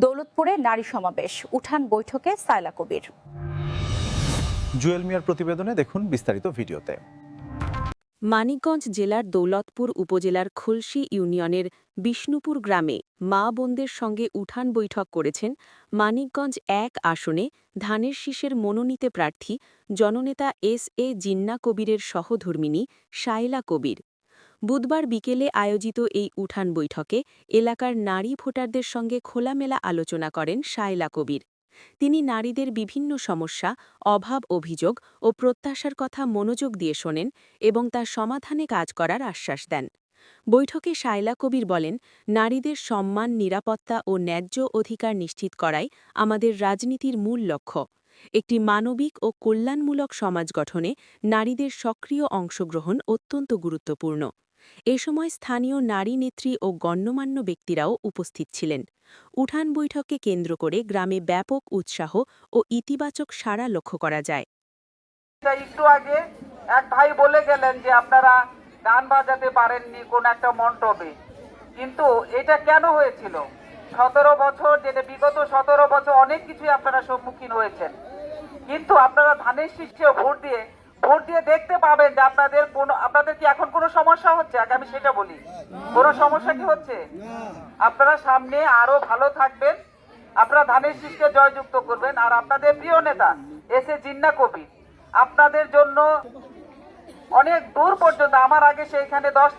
দৌলতপুরে নারী সমাবেশ, উঠান বৈঠকে সায়লা কবির। জুয়েল মিয়ার প্রতিবেদনে দেখুন বিস্তারিত ভিডিওতে। মানিকগঞ্জ জেলার দৌলতপুর উপজেলার খুলশী ইউনিয়নের বিষ্ণুপুর গ্রামে মা বোনদের সঙ্গে উঠান বৈঠক করেছেন মানিকগঞ্জ ১ আসনে ধানের শীষের মনোনীত প্রার্থী জননেতা এস.এ. জিন্না কবিরের সহধর্মিণী সায়লা কবির। বুধবার বিকেলে আয়োজিত এই উঠান বৈঠকে এলাকার নারী ভোটারদের সঙ্গে খোলামেলা আলোচনা করেন সায়লা কবির। তিনি নারীদের বিভিন্ন সমস্যা, অভাব, অভিযোগ ও প্রত্যাশার কথা মনোযোগ দিয়ে শোনেন এবং তার সমাধানে কাজ করার আশ্বাস দেন। বৈঠকে সায়লা কবির বলেন, নারীদের সম্মান, নিরাপত্তা ও ন্যায্য অধিকার নিশ্চিত করাই আমাদের রাজনীতির মূল লক্ষ্য। একটি মানবিক ও কল্যাণমূলক সমাজ গঠনে নারীদের সক্রিয় অংশগ্রহণ অত্যন্ত গুরুত্বপূর্ণ। এ সময় স্থানীয় নারী নেত্রী ও গণ্যমান্য ব্যক্তিরাও উপস্থিত ছিলেন। উঠান বৈঠককে কেন্দ্র করে গ্রামে ব্যাপক উৎসাহ ও ইতিবাচক সাড়া লক্ষ্য করা যায়। একটু আগে এক ভাই বলে গেলেন যে আপনারা গান বাজাতে পারেননি কোন একটা মণ্ডপে, কিন্তু এটা কেন হয়েছিল? 17 বছর, যেটা বিগত 17 বছর অনেক কিছুই আপনারা সম্মুখীন হয়েছেন, কিন্তু আপনারা ধানের শীষে ভোট দিয়ে দেখতে পাবেন যে আপনাদের কি এখন কোনো সমস্যা হচ্ছে? আগে আমি সেটা বলি, কোনো সমস্যা কি হচ্ছে? আপনারা সামনে আরো ভালো থাকবেন, আপনারা ধানের শীষকে জয়যুক্ত করবেন। আর আপনাদের প্রিয় নেতা এস.এ. জিন্না কবির আপনাদের জন্য অনেক দূর পর্যন্ত, আমার আগে সেইখানে 10